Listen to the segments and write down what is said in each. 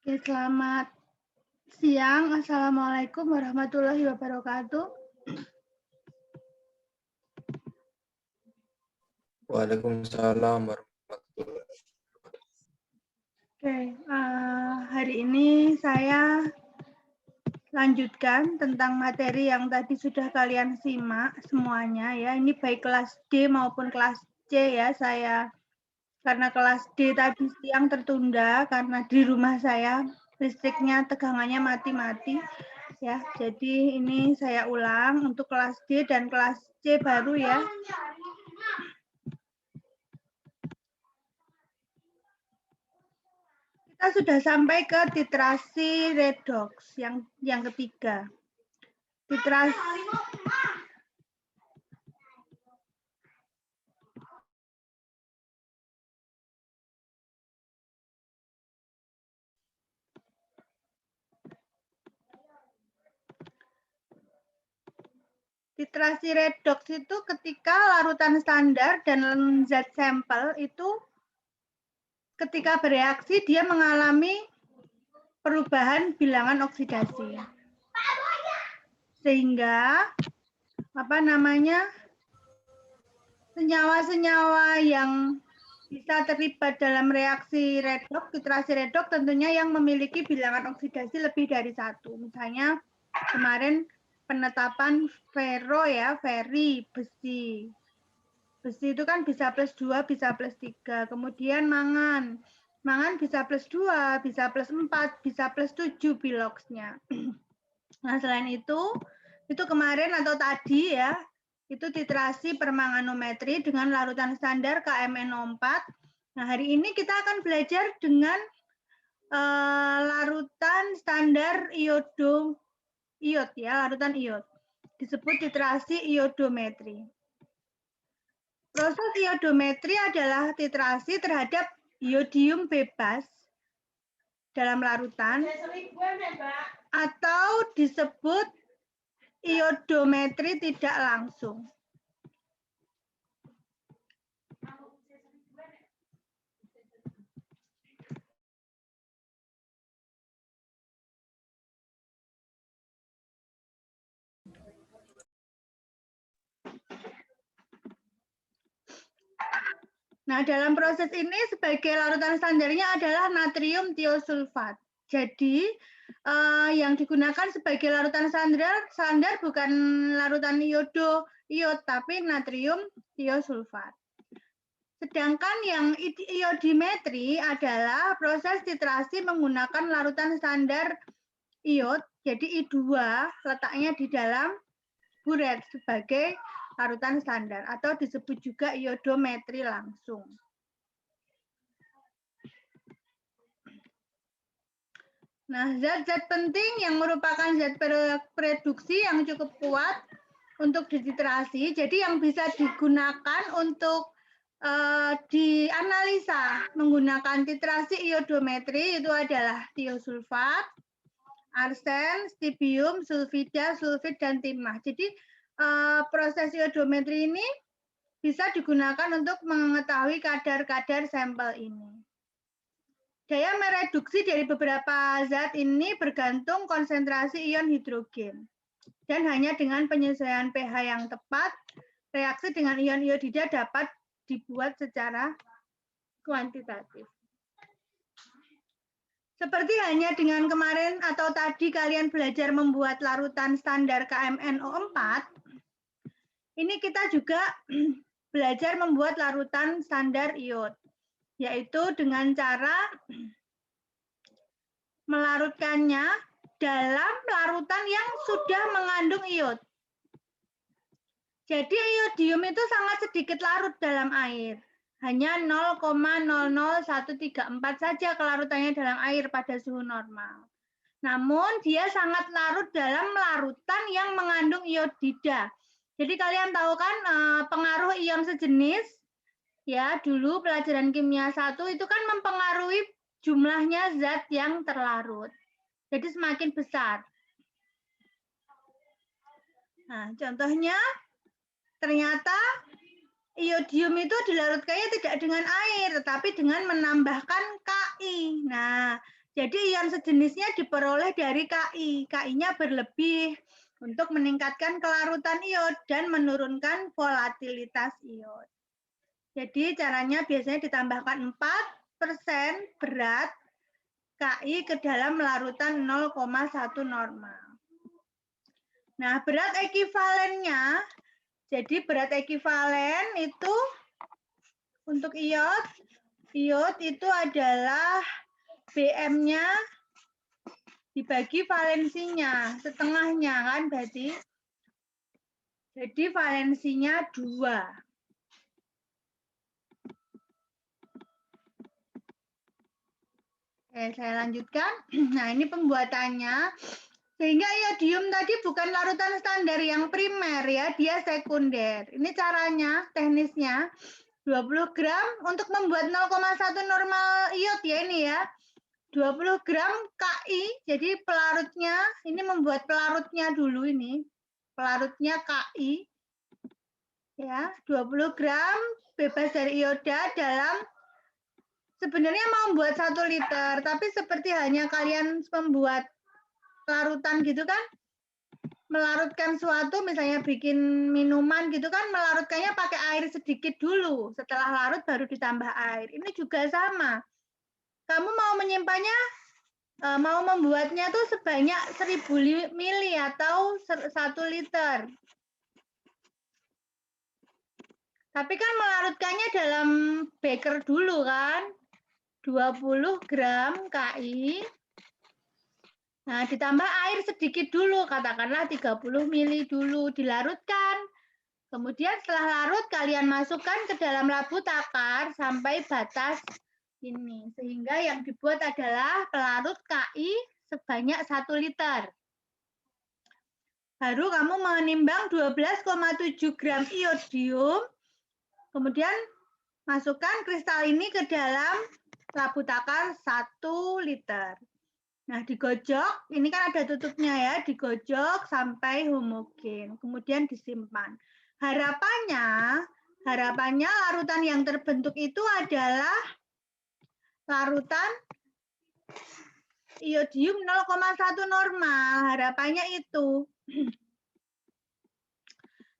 Ya, selamat siang. Assalamualaikum warahmatullahi wabarakatuh. Waalaikumsalam warahmatullahi wabarakatuh. Oke, hari ini saya lanjutkan tentang materi yang tadi sudah kalian simak semuanya ya. Ini baik kelas D maupun kelas C ya. Karena kelas D tadi siang tertunda karena di rumah saya listriknya tegangannya mati-mati ya. Jadi ini saya ulang untuk kelas D dan kelas C baru ya. Kita sudah sampai ke titrasi redox yang ketiga. Titrasi redox itu ketika larutan standar dan zat sampel itu ketika bereaksi dia mengalami perubahan bilangan oksidasi. Sehingga senyawa-senyawa yang bisa terlibat dalam reaksi redox, titrasi redox tentunya yang memiliki bilangan oksidasi lebih dari 1. Misalnya kemarin penetapan ferro ya, feri, besi. Besi itu kan bisa +2, bisa +3. Kemudian mangan. Mangan bisa +2, bisa +4, bisa +7 biloxnya. Nah, selain itu kemarin atau tadi ya, itu titrasi permanganometri dengan larutan standar KMNO4. Nah, hari ini kita akan belajar dengan larutan standar iod ya, larutan iod. Disebut titrasi iodometri. Proses iodometri adalah titrasi terhadap iodium bebas dalam larutan atau disebut iodometri tidak langsung. Nah, dalam proses ini sebagai larutan standarnya adalah natrium tiosulfat. Jadi, yang digunakan sebagai larutan standar bukan larutan iod, tapi natrium tiosulfat. Sedangkan yang iodimetri adalah proses titrasi menggunakan larutan standar iod, jadi I2 letaknya di dalam buret sebagai larutan standar atau disebut juga iodometri langsung. Nah, zat-zat penting yang merupakan zat reduksi yang cukup kuat untuk dititrasi, jadi yang bisa digunakan untuk dianalisa menggunakan titrasi iodometri itu adalah tiosulfat, arsen, stibium, sulfida, sulfid, dan timah. Jadi proses iodometri ini bisa digunakan untuk mengetahui kadar-kadar sampel ini. Daya mereduksi dari beberapa zat ini bergantung konsentrasi ion hidrogen. Dan hanya dengan penyesuaian pH yang tepat, reaksi dengan ion iodida dapat dibuat secara kuantitatif. Seperti hanya dengan kemarin atau tadi kalian belajar membuat larutan standar KMNO4, ini kita juga belajar membuat larutan standar iod, yaitu dengan cara melarutkannya dalam larutan yang sudah mengandung iod. Jadi iodium itu sangat sedikit larut dalam air. Hanya 0,00134 saja kelarutannya dalam air pada suhu normal. Namun dia sangat larut dalam larutan yang mengandung iodida. Jadi kalian tahu kan pengaruh ion sejenis, ya dulu pelajaran kimia 1 itu kan mempengaruhi jumlahnya zat yang terlarut. Jadi semakin besar. Nah, contohnya ternyata iodium itu dilarutkannya tidak dengan air, tetapi dengan menambahkan Ki. Nah, Jadi ion sejenisnya diperoleh dari Ki. Ki-nya berlebih untuk meningkatkan kelarutan iod dan menurunkan volatilitas iod. Jadi caranya biasanya ditambahkan 4% berat Ki ke dalam larutan 0,1 normal. Nah, berat ekivalennya, jadi berat ekivalen itu untuk iod itu adalah BM-nya dibagi valensinya, setengahnya kan berarti. Jadi valensinya 2. Oke, saya lanjutkan. Nah, ini pembuatannya. Sehingga iodium tadi bukan larutan standar yang primer ya, dia sekunder. Ini caranya, teknisnya. 20 gram untuk membuat 0,1 normal iod ya ini ya. 20 gram Ki, jadi pelarutnya, ini membuat pelarutnya dulu ini. Pelarutnya Ki. Ya, 20 gram bebas dari ioda dalam sebenarnya mau membuat 1 liter, tapi seperti hanya kalian membuat larutan gitu kan, melarutkan suatu, misalnya bikin minuman gitu kan, melarutkannya pakai air sedikit dulu, setelah larut baru ditambah air. Ini juga sama. Kamu mau menyimpannya, mau membuatnya tuh sebanyak 1000 mili atau 1 liter. Tapi kan melarutkannya dalam beker dulu kan, 20 gram Ki. Nah, ditambah air sedikit dulu, katakanlah 30 mili dulu, dilarutkan. Kemudian setelah larut, kalian masukkan ke dalam labu takar sampai batas ini. Sehingga yang dibuat adalah pelarut Ki sebanyak 1 liter. Baru kamu menimbang 12,7 gram iodium, kemudian masukkan kristal ini ke dalam labu takar 1 liter. Nah, digojok, ini kan ada tutupnya ya, digojok sampai homogen, kemudian disimpan. Harapannya larutan yang terbentuk itu adalah larutan iodium 0,1 normal, harapannya itu.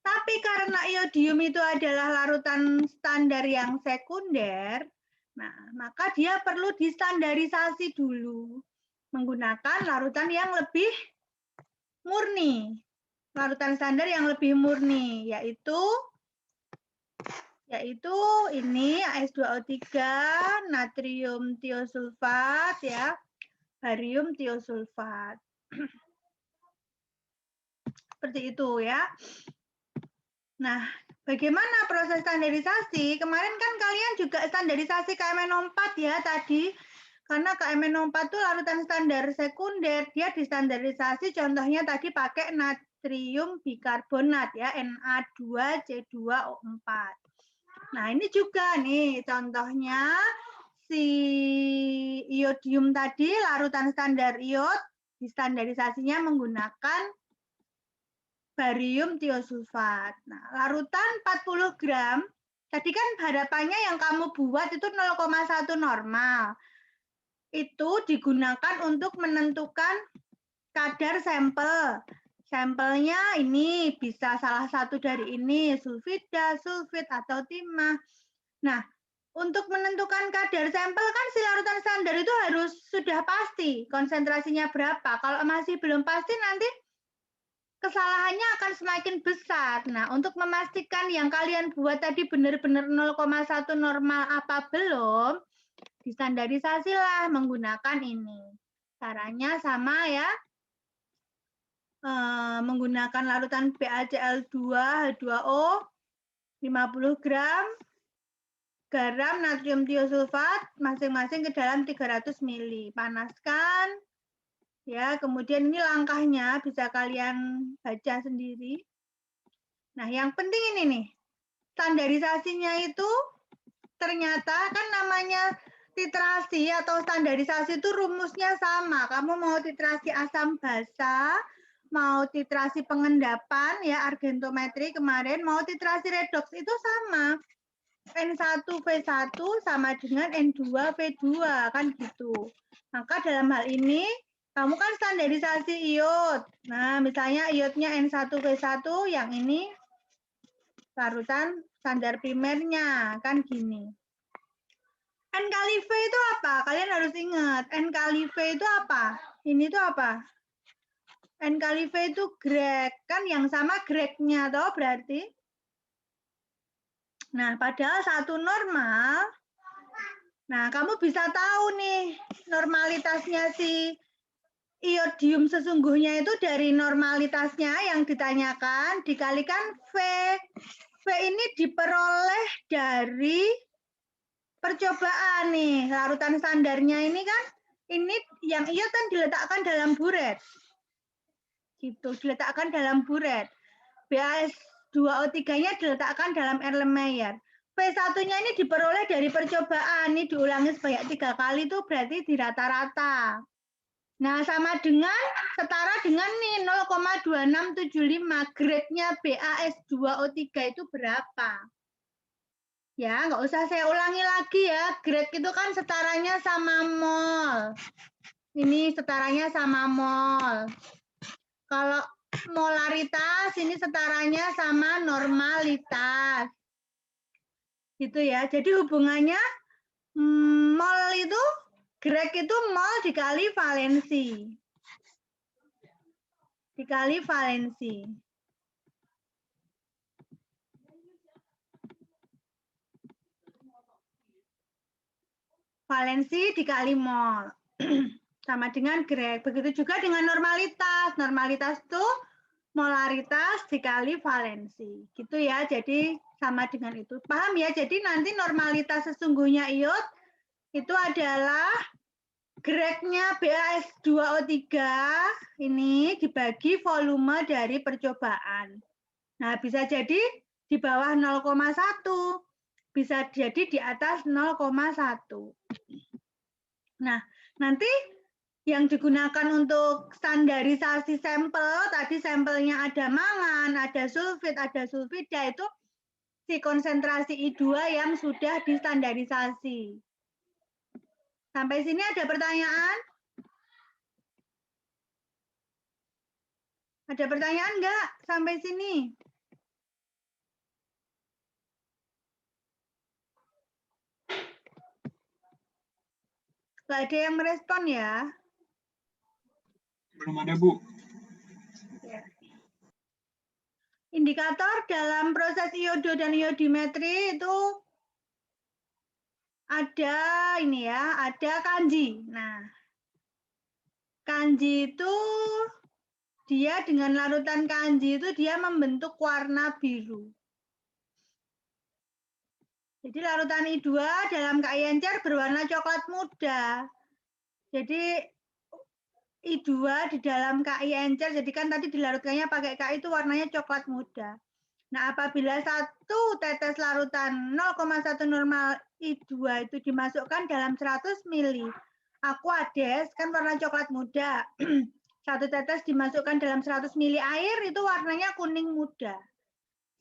Tapi karena iodium itu adalah larutan standar yang sekunder, nah, maka dia perlu distandarisasi dulu menggunakan larutan yang lebih murni. Larutan standar yang lebih murni, yaitu ini AS2O3, natrium tiosulfat ya, barium tiosulfat. Seperti itu ya. Nah, bagaimana proses standarisasi? Kemarin kan kalian juga standarisasi KMNO4 ya tadi. Karena KMNO4 itu larutan standar sekunder, dia distandarisasi contohnya tadi pakai natrium bikarbonat ya, Na2C2O4. Nah, ini juga nih contohnya si iodium tadi, larutan standar iod, distandarisasinya menggunakan barium tiosulfat. Nah, larutan 40 gram, tadi kan harapannya yang kamu buat itu 0,1 normal. Itu digunakan untuk menentukan kadar sampel. Sampelnya ini bisa salah satu dari ini, sulfida, sulfit, atau timah. Nah, untuk menentukan kadar sampel kan si larutan standar itu harus sudah pasti konsentrasinya berapa. Kalau masih belum pasti nanti kesalahannya akan semakin besar. Nah, untuk memastikan yang kalian buat tadi benar-benar 0,1 normal apa belum, distandarisasilah menggunakan ini. Caranya sama ya, menggunakan larutan BaCl2 H2O 50 gram, garam natrium tiosulfat masing-masing ke dalam 300 ml. Panaskan, ya. Kemudian ini langkahnya bisa kalian baca sendiri. Nah, yang penting ini nih, standarisasinya itu ternyata kan namanya titrasi atau standarisasi itu rumusnya sama. Kamu mau titrasi asam basa, mau titrasi pengendapan ya argentometri kemarin, mau titrasi redox itu sama. N1V1 sama dengan N2V2 kan gitu. Maka dalam hal ini, kamu kan standarisasi iod. Nah, misalnya iodnya N1V1, yang ini larutan standar primernya, kan gini. N kali V itu apa? Kalian harus ingat, N kali V itu apa? Ini tuh apa? N kali V itu grek, kan yang sama greknya, toh berarti? Nah, padahal satu normal, nah kamu bisa tahu nih normalitasnya si iodium sesungguhnya itu dari normalitasnya yang ditanyakan dikalikan V. V ini diperoleh dari percobaan nih, larutan standarnya ini kan, ini yang iod kan diletakkan dalam buret. Gitu, diletakkan dalam buret. BAS2O3-nya diletakkan dalam Erlenmeyer. V1-nya ini diperoleh dari percobaan, ini diulangi sebanyak 3 kali itu berarti di rata-rata. Nah, sama dengan, setara dengan nih 0,2675, grade-nya BAS2O3 itu berapa? Ya, nggak usah saya ulangi lagi ya, grade itu kan setaranya sama mol. Ini setaranya sama mol. Kalau molaritas, ini setaranya sama normalitas. Gitu ya, jadi hubungannya mol itu, grade itu mol dikali valensi. Dikali valensi. Valensi dikali mol. Sama dengan grek. Begitu juga dengan normalitas. Normalitas itu molaritas dikali valensi. Gitu ya, jadi sama dengan itu. Paham ya? Jadi nanti normalitas sesungguhnya iod itu adalah greknya BaS2O3 ini dibagi volume dari percobaan. Nah, bisa jadi di bawah 0,1, bisa jadi di atas 0,1. Nah, nanti yang digunakan untuk standarisasi sampel, tadi sampelnya ada mangan, ada sulfida, itu si konsentrasi I2 yang sudah distandarisasi. Sampai sini ada pertanyaan? Ada pertanyaan nggak sampai sini? Nggak ada yang merespon ya? Belum ada, Bu. Indikator dalam proses iodo dan iodimetri itu ada ini ya, ada kanji. Nah, kanji itu dia dengan larutan kanji itu dia membentuk warna biru. Jadi larutan I2 dalam KI encer berwarna coklat muda. Jadi I2 di dalam KI encer, jadi kan tadi dilarutkannya pakai KI itu warnanya coklat muda. Nah, apabila satu tetes larutan 0,1 normal I2 itu dimasukkan dalam 100 mili aquades, kan warna coklat muda. Satu tetes dimasukkan dalam 100 mili air, itu warnanya kuning muda.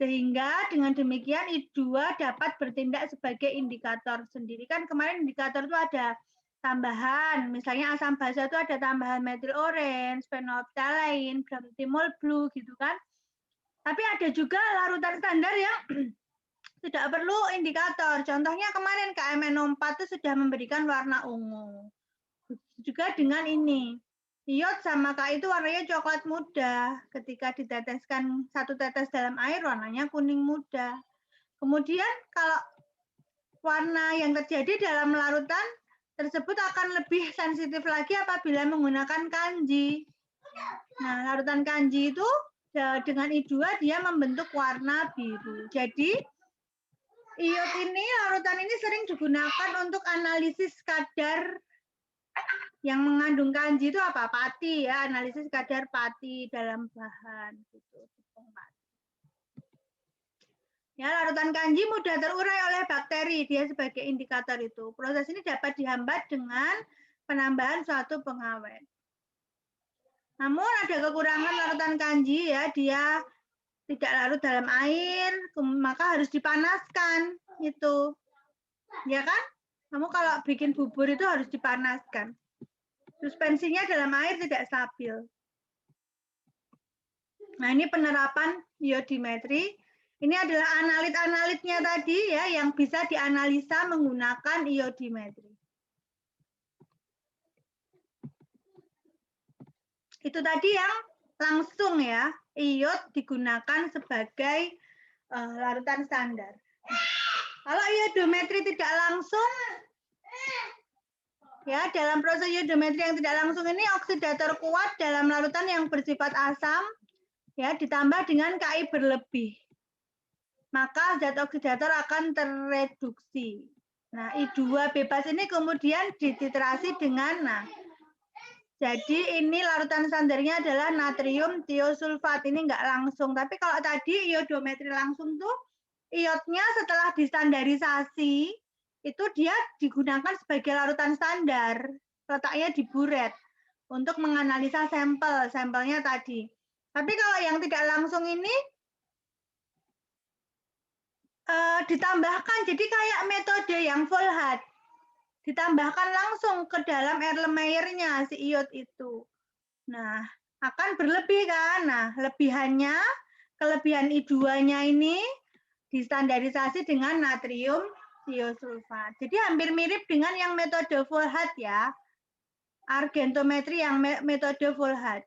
Sehingga dengan demikian I2 dapat bertindak sebagai indikator sendiri. Kan kemarin indikator itu ada tambahan, misalnya asam basa itu ada tambahan methyl orange, phenolphthalein, bramthymol blue gitu kan. Tapi ada juga larutan standar yang tidak perlu indikator. Contohnya kemarin KMNO4 itu sudah memberikan warna ungu. Juga dengan ini. Iod sama K itu warnanya coklat muda. Ketika diteteskan satu tetes dalam air, warnanya kuning muda. Kemudian kalau warna yang terjadi dalam larutan tersebut akan lebih sensitif lagi apabila menggunakan kanji. Nah, larutan kanji itu dengan I2 dia membentuk warna biru. Jadi iod ini, larutan ini sering digunakan untuk analisis kadar yang mengandung kanji itu apa? Pati ya, analisis kadar pati dalam bahan gitu. Ya, larutan kanji mudah terurai oleh bakteri, dia sebagai indikator itu. Proses ini dapat dihambat dengan penambahan suatu pengawet. Namun ada kekurangan larutan kanji ya, dia tidak larut dalam air, maka harus dipanaskan itu. Ya kan? Kamu kalau bikin bubur itu harus dipanaskan. Suspensinya dalam air tidak stabil. Nah, ini penerapan iodimetri. Ini adalah analit-analitnya tadi ya yang bisa dianalisa menggunakan iodimetri. Itu tadi yang langsung ya, iod digunakan sebagai larutan standar. Kalau iodometri tidak langsung, ya dalam proses iodometri yang tidak langsung ini oksidator kuat dalam larutan yang bersifat asam, ya ditambah dengan Ki berlebih. Maka zat oksidator akan terreduksi. Nah, I2 bebas ini kemudian dititrasi dengan, jadi ini larutan standarnya adalah natrium tiosulfat. Ini enggak langsung, tapi kalau tadi iodometri langsung tuh, iodnya setelah distandarisasi, itu dia digunakan sebagai larutan standar. Letaknya di buret untuk menganalisa sampelnya tadi. Tapi kalau yang tidak langsung ini, ditambahkan, jadi kayak metode yang Volhat. Ditambahkan langsung ke dalam Erlenmeyer-nya si iod itu. Nah, akan berlebih kan? Nah, kelebihan I2-nya ini distandarisasi dengan natrium tiosulfat. Jadi hampir mirip dengan yang metode Volhat ya. Argentometri yang metode Volhat.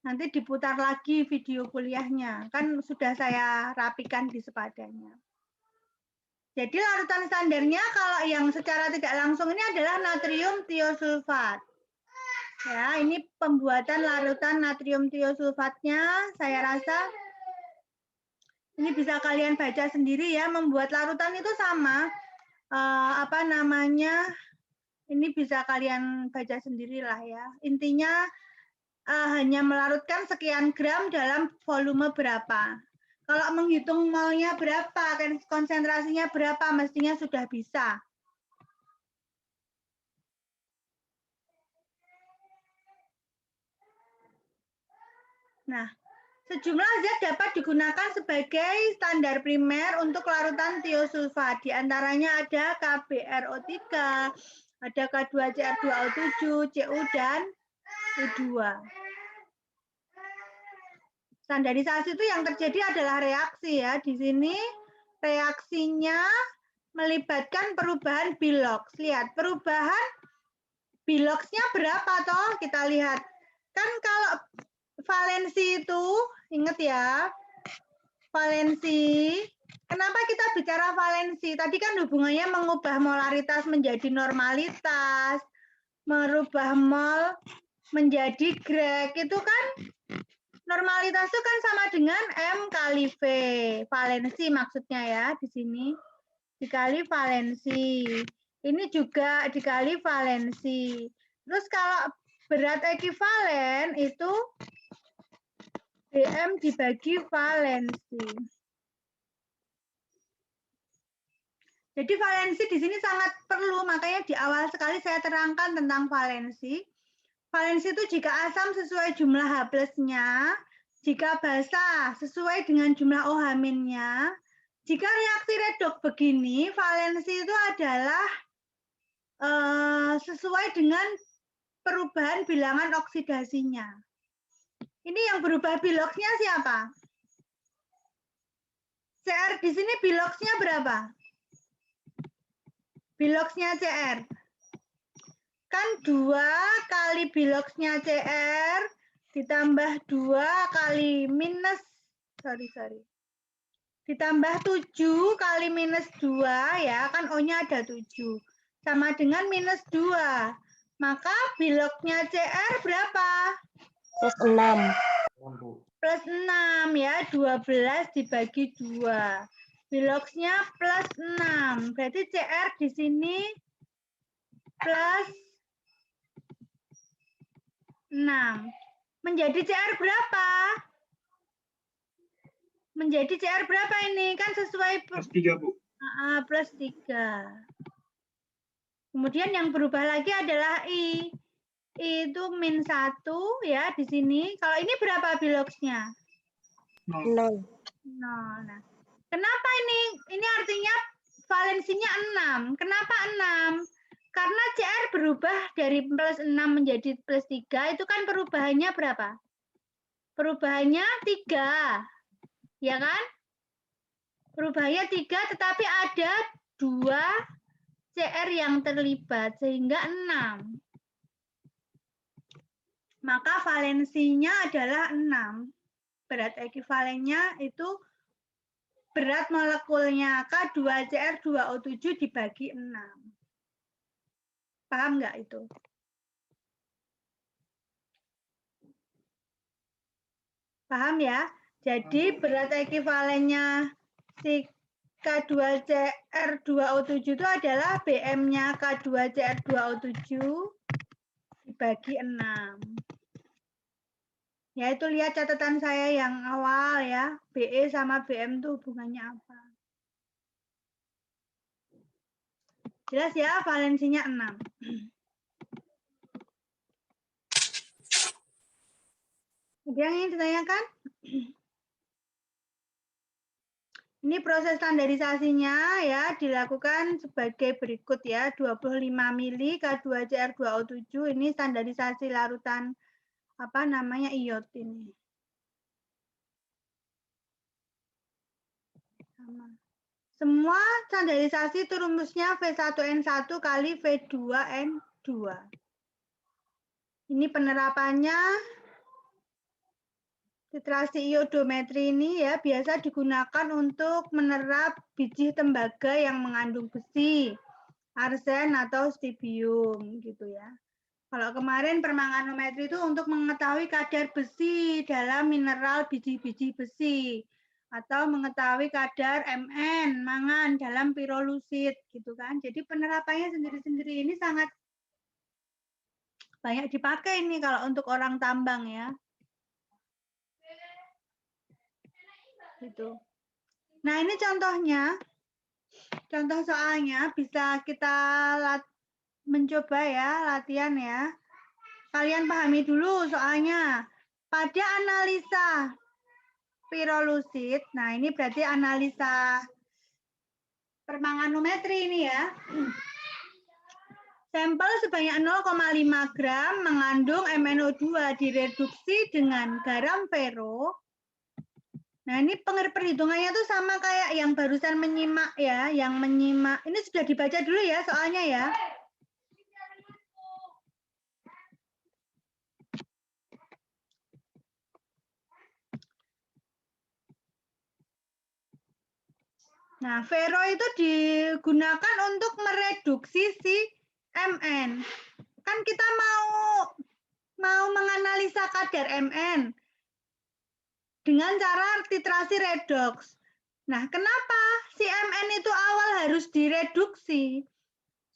Nanti diputar lagi video kuliahnya. Kan sudah saya rapikan di sepadanya. Jadi larutan standarnya kalau yang secara tidak langsung ini adalah natrium tiosulfat. Ya, ini pembuatan larutan natrium tiosulfatnya. Saya rasa ini bisa kalian baca sendiri ya. Membuat larutan itu sama. Ini bisa kalian baca sendirilah ya. Intinya hanya melarutkan sekian gram dalam volume berapa. Kalau menghitung molnya berapa, konsentrasinya berapa, mestinya sudah bisa. Nah, sejumlah zat dapat digunakan sebagai standar primer untuk larutan tiosulfat. Di antaranya ada KBRO3, ada K2CR2O7, Cu, dan U2. Standarisasi itu yang terjadi adalah reaksi ya. Di sini reaksinya melibatkan perubahan bilox. Lihat, perubahan biloxnya berapa toh? Kita lihat. Kan kalau valensi itu, ingat ya, valensi. Kenapa kita bicara valensi? Tadi kan hubungannya mengubah molaritas menjadi normalitas, merubah mol menjadi grek. Itu kan normalitas itu kan sama dengan M kali V. Valensi maksudnya ya di sini. Dikali valensi. Ini juga dikali valensi. Terus kalau berat ekivalen itu dm dibagi valensi. Jadi valensi di sini sangat perlu, makanya di awal sekali saya terangkan tentang valensi. Valensi itu jika asam sesuai jumlah H plusnya, jika basa sesuai dengan jumlah OH-nya. Jika reaksi redoks begini, valensi itu adalah sesuai dengan perubahan bilangan oksidasinya. Ini yang berubah biloxnya siapa? CR di sini biloxnya berapa? Biloxnya CR. Kan 2 kali biloxnya CR ditambah 2 kali minus, ditambah 7 kali minus 2 ya, kan O-nya ada 7. Sama dengan minus 2. Maka biloxnya CR berapa? Plus 6. Plus 6 ya, 12 dibagi 2. Biloxnya plus 6. Berarti CR di sini plus 6. Menjadi CR berapa? Menjadi CR berapa ini? Kan sesuai Plus 3, Bu. Plus 3. Kemudian yang berubah lagi adalah I. I itu min 1 ya di sini. Kalau ini berapa biloxnya? 0. Nah, kenapa ini? Ini artinya valensinya 6. Kenapa 6? Karena CR berubah dari plus 6 menjadi plus 3, itu kan perubahannya berapa? Perubahannya 3. Ya kan? Perubahannya 3, tetapi ada 2 CR yang terlibat, sehingga 6. Maka valensinya adalah 6. Berat ekuivalennya itu berat molekulnya K2Cr2O7 dibagi 6. Paham nggak itu? Paham ya? Jadi berat ekuivalennya si K2Cr2O7 itu adalah BM-nya K2Cr2O7 dibagi 6. Ya, itu lihat catatan saya yang awal ya. BE sama BM itu hubungannya apa? Jelas ya, valensinya 6. Ada yang ingin ditanyakan? Ini proses standarisasinya ya dilakukan sebagai berikut ya. 25 mili K2Cr2O7 ini standarisasi larutan apa namanya iot ini. Sama. Semua standarisasi itu rumusnya V1N1 kali V2N2. Ini penerapannya titrasi iodometri ini ya biasa digunakan untuk menerap biji tembaga yang mengandung besi, arsen atau stibium gitu ya. Kalau kemarin permanganometri itu untuk mengetahui kadar besi dalam mineral biji-biji besi atau mengetahui kadar Mn mangan dalam pirolusit gitu kan. Jadi penerapannya sendiri-sendiri ini sangat banyak dipakai ini kalau untuk orang tambang ya. Gitu. Nah, ini contohnya. Contoh soalnya bisa kita mencoba ya, latihan ya. Kalian pahami dulu soalnya. Pada analisa pirolusit, nah ini berarti analisa permanganometri ini ya. Sampel sebanyak 0,5 gram mengandung MnO2 direduksi dengan garam ferro. Nah, ini perhitungannya tuh sama kayak yang barusan menyimak ya, yang menyimak. Ini sudah dibaca dulu ya soalnya ya. Nah, ferro itu digunakan untuk mereduksi si Mn. Kan kita mau menganalisa kadar Mn dengan cara titrasi redoks. Nah, kenapa si Mn itu awal harus direduksi?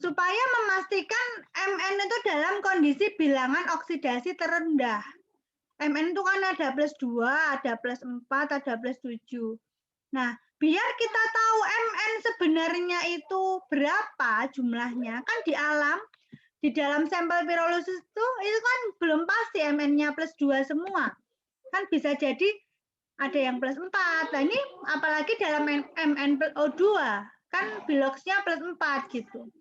Supaya memastikan Mn itu dalam kondisi bilangan oksidasi terendah. Mn itu kan ada plus 2, ada plus 4, ada plus 7. Nah, biar kita tahu Mn sebenarnya itu berapa jumlahnya, kan di dalam sampel pirolusis itu kan belum pasti Mn-nya plus 2 semua. Kan bisa jadi ada yang plus 4. Nah, ini apalagi dalam MnO2, kan biloxnya plus 4 gitu.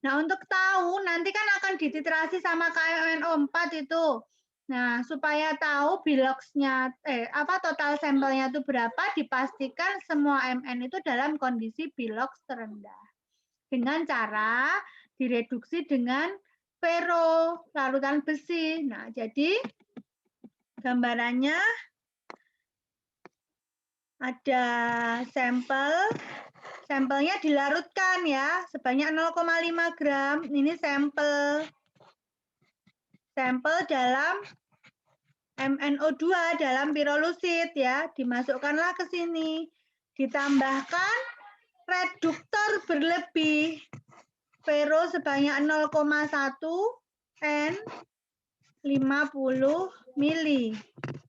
Nah, untuk tahu nanti kan akan dititrasi sama KMNO4 itu. Nah, supaya tahu biloxnya total sampelnya itu berapa, dipastikan semua Mn itu dalam kondisi bilox terendah. Dengan cara direduksi dengan ferro, larutan besi. Nah, jadi gambarannya ada sampelnya dilarutkan ya sebanyak 0,5 gram. Ini sampel dalam MnO2 dalam pirolusit ya, dimasukkanlah ke sini. Ditambahkan reduktor berlebih ferro sebanyak 0,1 N 50 mili.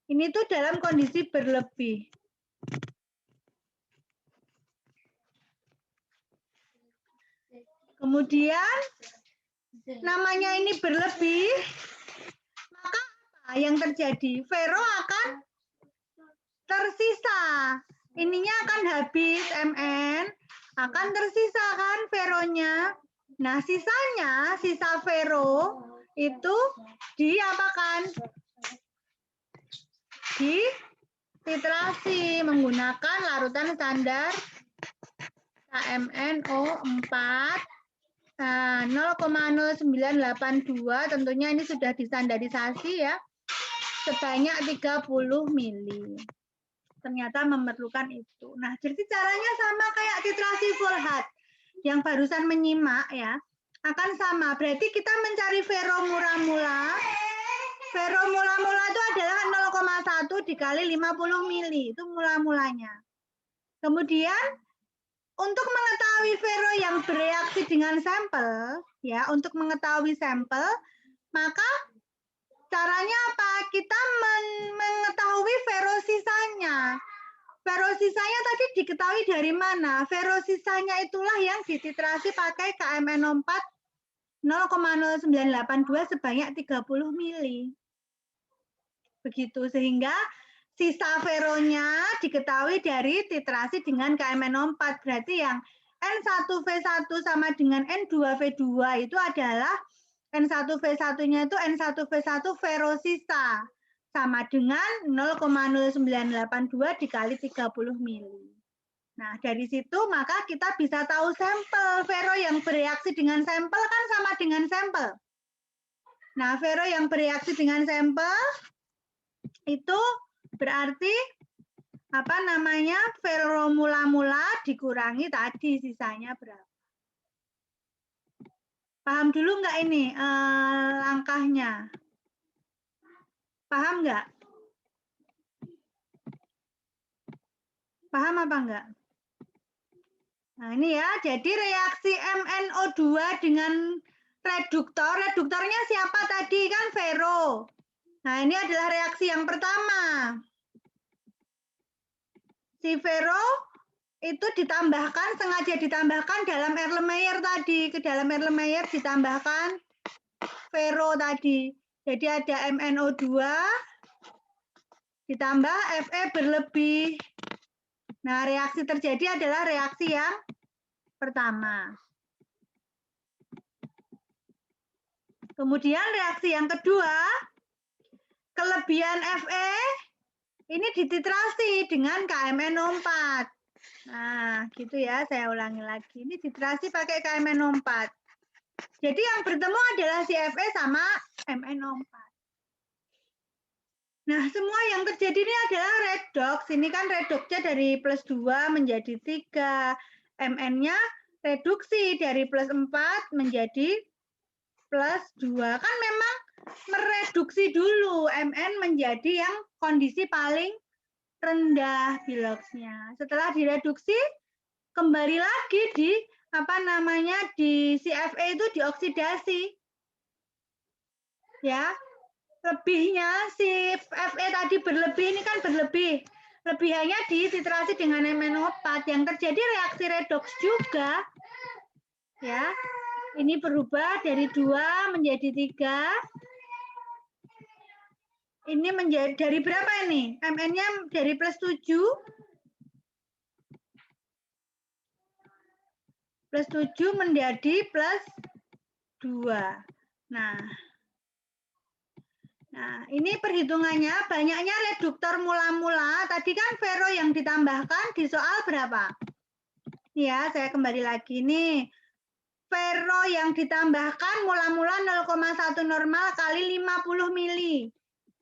Ini tuh dalam kondisi berlebih. Kemudian namanya ini berlebih, maka apa yang terjadi? Ferro akan tersisa. Ininya akan habis, Mn akan tersisa kan ferronya. Nah, sisanya, sisa Vero itu diapakan? Dititrasi menggunakan larutan standar KMNO4 0,0982, tentunya ini sudah distandarisasi ya, sebanyak 30 mili. Ternyata memerlukan itu. Nah, jadi caranya sama kayak titrasi full heart yang barusan menyimak ya, akan sama. Berarti kita mencari Vero mula-mula. Vero mula-mula itu adalah 0,1 dikali 50 mili, itu mula-mulanya. Kemudian untuk mengetahui Vero yang bereaksi dengan sampel, ya, untuk mengetahui sampel, maka caranya apa? Kita mengetahui Vero sisanya. Vero sisanya tadi diketahui dari mana? Vero sisanya itulah yang dititrasi pakai KMNO4 0,0982 sebanyak 30 mili. Begitu, sehingga sisa Veronya diketahui dari titrasi dengan KMNO4. Berarti yang N1V1 sama dengan N2V2 itu adalah N1V1-nya itu N1V1 Vero sisa sama dengan 0,0982 dikali 30 mili. Nah, dari situ maka kita bisa tahu sampel. Vero yang bereaksi dengan sampel kan sama dengan sampel. Nah, Vero yang bereaksi dengan sampel itu berarti apa namanya? Vero mula-mula dikurangi tadi sisanya berapa. Paham dulu nggak ini langkahnya? Paham nggak? Paham apa enggak? Nah, ini ya, jadi reaksi MnO2 dengan reduktor. Reduktornya siapa tadi? Kan Vero. Nah, ini adalah reaksi yang pertama. Si Vero itu ditambahkan, sengaja ditambahkan dalam Erlenmeyer tadi. Ke dalam Erlenmeyer ditambahkan Vero tadi. Jadi ada MnO2 ditambah Fe berlebih. Nah, reaksi terjadi adalah reaksi yang pertama. Kemudian reaksi yang kedua, kelebihan Fe ini dititrasi dengan KMNO4. Nah, gitu ya, saya ulangi lagi. Ini dititrasi pakai KMNO4. Jadi yang bertemu adalah si Fe sama MnO4. Nah, semua yang terjadi ini adalah redox. Ini kan redoxnya dari plus 2 menjadi 3. Mn-nya reduksi dari plus 4 menjadi plus 2. Kan memang mereduksi dulu Mn menjadi yang kondisi paling rendah biloxnya. Setelah direduksi, kembali lagi di apa namanya di si Fe itu dioksidasi. Ya. Lebihnya si Fe tadi berlebih, ini kan berlebih. Lebihannya dititrasi dengan MnO4. Yang terjadi reaksi redox juga. Ya. Ini berubah dari 2 menjadi 3. Ini menjadi dari berapa ini? Mn-nya dari plus 7. Plus 7 menjadi plus 2. Nah, ini perhitungannya banyaknya reduktor mula-mula. Tadi kan Vero yang ditambahkan di soal berapa? Ya, saya kembali lagi nih. Vero yang ditambahkan mula-mula 0,1 normal kali 50 mili.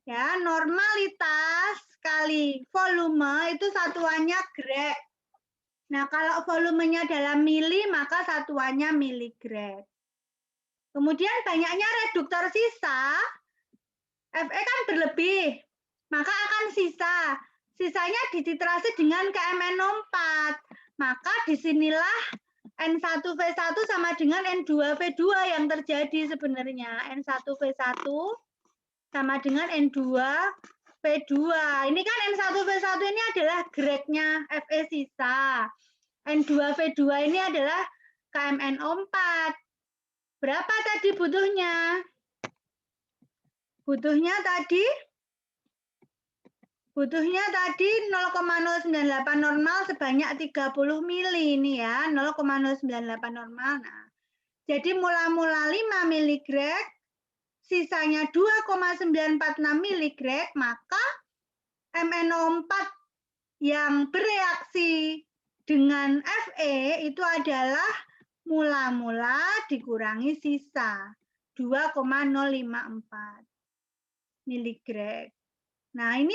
Ya, normalitas kali volume itu satuannya grad. Nah, kalau volumenya dalam mili, maka satuannya miligrad. Kemudian banyaknya reduktor sisa, Fe kan berlebih, maka akan sisa. Sisanya dititrasi dengan KMNO4. Maka disinilah N1V1 sama dengan N2V2 yang terjadi sebenarnya. N1V1 sama dengan N2V2. Ini kan N1V1 ini adalah grade-nya Fe sisa. N2V2 ini adalah KMNO4. Berapa tadi butuhnya? Butuhnya tadi 0,098 normal sebanyak 30 mili ini ya, 0,098 normal. Nah, Jadi mula-mula 5 mg, sisanya 2,946 mg, maka MnO4 yang bereaksi dengan Fe itu adalah mula-mula dikurangi sisa 2,054 mg. Nah, ini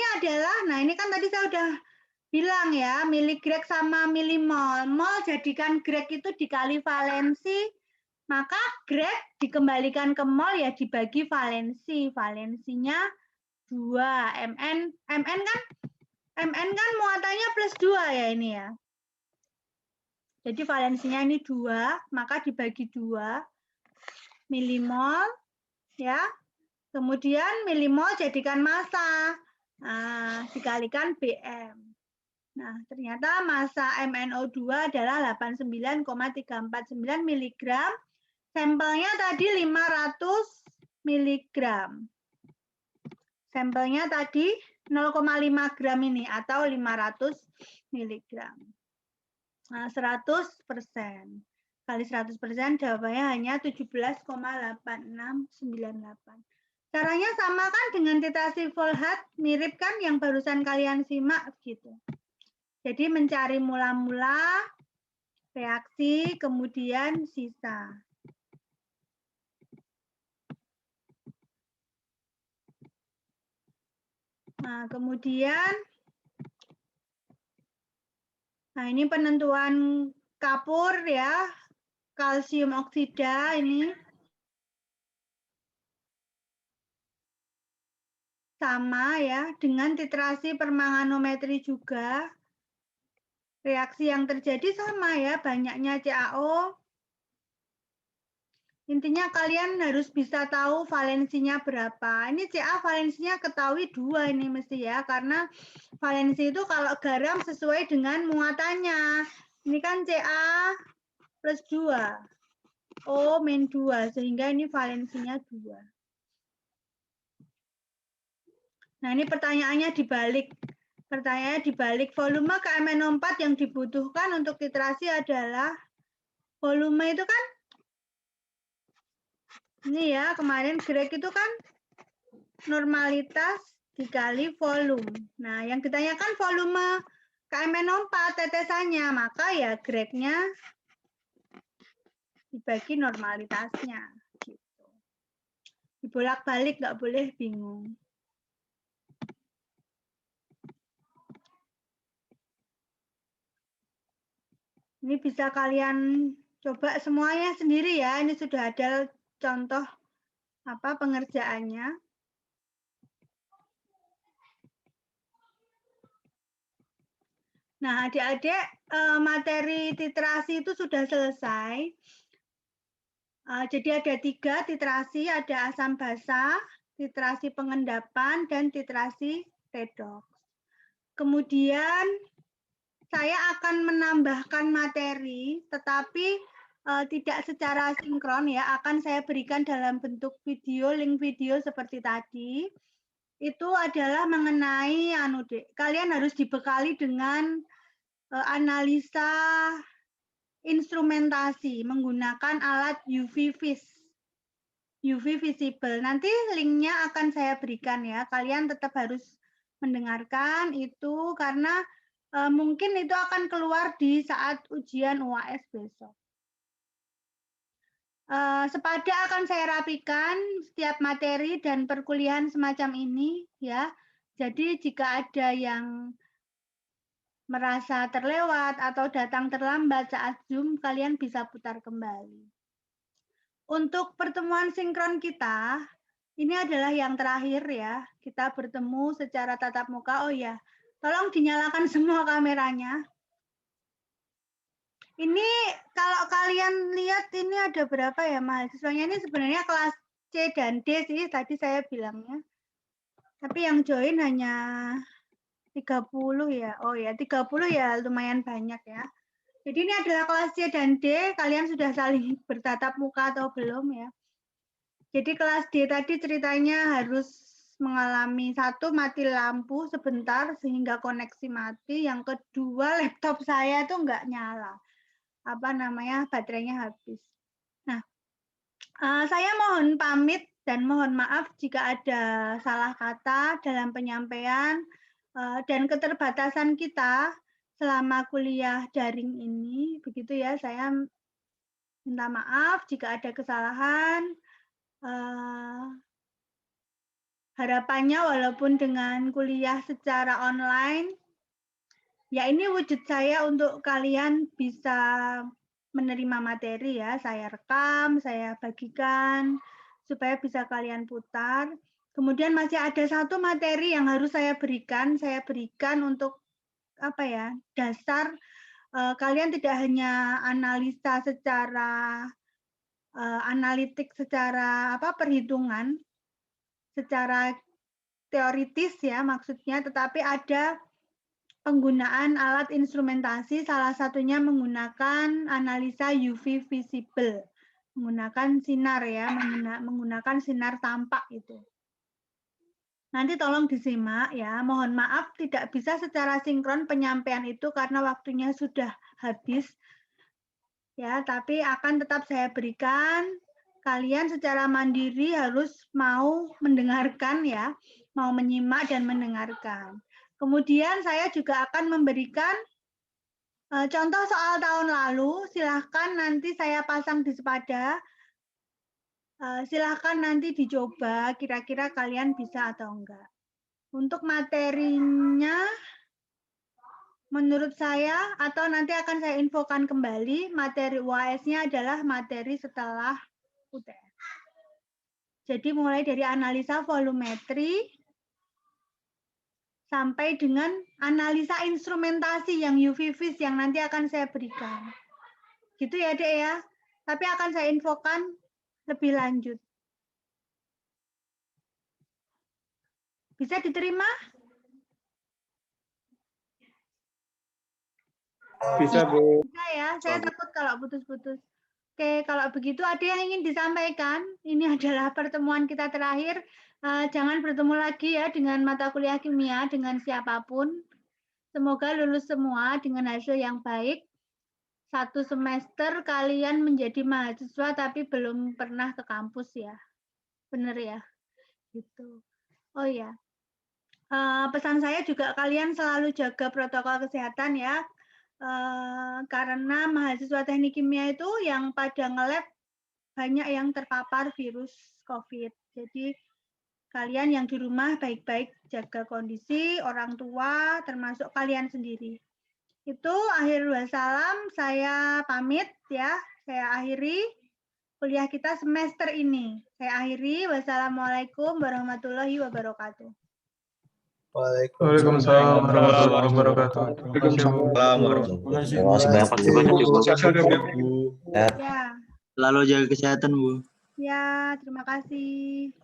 kan tadi saya udah bilang ya, miligrek sama milimol. Mol jadikan grek itu dikali valensi, maka grek dikembalikan ke mol ya dibagi valensi. Valensinya 2. Mn kan muatannya plus 2 ya ini ya. Jadi valensinya ini 2, maka dibagi 2 milimol ya. Kemudian milimol jadikan massa. Nah, dikalikan Bm. Nah, ternyata massa MnO2 adalah 89,349 mg. Sampelnya tadi 500 mg. Sampelnya tadi 0,5 gram ini atau 500 mg. Nah, 100%. Kali 100% jawabannya hanya 17,8698. Caranya sama kan dengan titrasi Volhat, mirip kan yang barusan kalian simak gitu. Jadi mencari mula-mula, reaksi, kemudian sisa. Nah, kemudian, ini penentuan kapur ya, kalsium oksida ini. Sama ya, dengan titrasi permanganometri juga. Reaksi yang terjadi sama ya, banyaknya CaO. Intinya kalian harus bisa tahu valensinya berapa. Ini Ca valensinya ketahui 2 ini mesti ya, karena valensi itu kalau garam sesuai dengan muatannya. Ini kan Ca plus 2, O min 2, sehingga ini valensinya 2. Nah, ini pertanyaannya dibalik. Pertanyaannya dibalik, volume KMnO4 yang dibutuhkan untuk titrasi adalah, volume itu kan, ini ya, kemarin grek itu kan normalitas dikali volume. Nah, yang ditanyakan volume KMnO4 tetesannya, maka ya greknya dibagi normalitasnya. Gitu. Dibolak-balik, nggak boleh bingung. Ini bisa kalian coba semuanya sendiri ya. Ini sudah ada contoh pengerjaannya. Nah, adik-adik, materi titrasi itu sudah selesai. Jadi ada 3 titrasi, ada asam basa, titrasi pengendapan, dan titrasi redoks. Kemudian saya akan menambahkan materi, tetapi tidak secara sinkron ya, akan saya berikan dalam bentuk video, link video seperti tadi. Itu adalah mengenai kalian harus dibekali dengan analisa instrumentasi menggunakan alat UV visible. Nanti linknya akan saya berikan ya. Kalian tetap harus mendengarkan itu karena mungkin itu akan keluar di saat ujian UAS besok. Sepada akan saya rapikan setiap materi dan perkuliahan semacam ini ya. Jadi jika ada yang merasa terlewat atau datang terlambat saat Zoom, kalian bisa putar kembali. Untuk pertemuan sinkron kita, ini adalah yang terakhir ya. Kita bertemu secara tatap muka. Oh ya, tolong dinyalakan semua kameranya. Ini kalau kalian lihat ini ada berapa ya mahasiswanya, ini sebenarnya kelas C dan D sih tadi saya bilangnya. Tapi yang join hanya 30 ya. Oh ya, 30 ya lumayan banyak ya. Jadi ini adalah kelas C dan D, kalian sudah saling bertatap muka atau belum ya. Jadi kelas D tadi ceritanya harus mengalami 1 mati lampu sebentar sehingga koneksi mati, yang kedua laptop saya itu nggak nyala. Baterainya habis. Nah, Saya mohon pamit dan mohon maaf jika ada salah kata dalam penyampaian dan keterbatasan kita selama kuliah daring ini. Begitu ya, saya minta maaf jika ada kesalahan. Harapannya walaupun dengan kuliah secara online, ya ini wujud saya untuk kalian bisa menerima materi ya. Saya rekam, saya bagikan, supaya bisa kalian putar. Kemudian masih ada satu materi yang harus saya berikan untuk apa ya, dasar kalian tidak hanya analisa secara analitik, secara perhitungan, secara teoritis ya maksudnya, tetapi ada penggunaan alat instrumentasi, salah satunya menggunakan analisa UV visible, menggunakan sinar ya, menggunakan sinar tampak itu. Nanti tolong disimak ya, mohon maaf tidak bisa secara sinkron penyampaian itu karena waktunya sudah habis ya, tapi akan tetap saya berikan. Kalian secara mandiri harus mau mendengarkan ya, mau menyimak dan mendengarkan. Kemudian saya juga akan memberikan contoh soal tahun lalu, silahkan nanti saya pasang di sepada, silahkan nanti dicoba kira-kira kalian bisa atau enggak. Untuk materinya, menurut saya, atau nanti akan saya infokan kembali, materi UAS-nya adalah materi setelah UTS. Jadi mulai dari analisa volumetri sampai dengan analisa instrumentasi yang UV vis yang nanti akan saya berikan. Gitu ya, Dek ya. Tapi akan saya infokan lebih lanjut. Bisa diterima? Bisa, Bu. Bisa ya, saya takut kalau putus-putus. Oke, kalau begitu ada yang ingin disampaikan? Ini adalah pertemuan kita terakhir. Jangan bertemu lagi ya dengan mata kuliah kimia dengan siapapun. Semoga lulus semua dengan hasil yang baik. 1 semester kalian menjadi mahasiswa tapi belum pernah ke kampus ya. Bener ya? Gitu. Oh ya. Pesan saya juga kalian selalu jaga protokol kesehatan ya. Karena mahasiswa teknik kimia itu yang pada nge-lab banyak yang terpapar virus COVID. Jadi kalian yang di rumah baik-baik jaga kondisi, orang tua, termasuk kalian sendiri. Itu akhir wassalam, saya pamit ya. Saya akhiri kuliah kita semester ini. Saya akhiri. Wassalamualaikum warahmatullahi wabarakatuh. Waalaikumsalam warahmatullahi wabarakatuh. Terima kasih banyak Bu. Ya. Selalu jaga kesehatan Bu. Ya, terima kasih.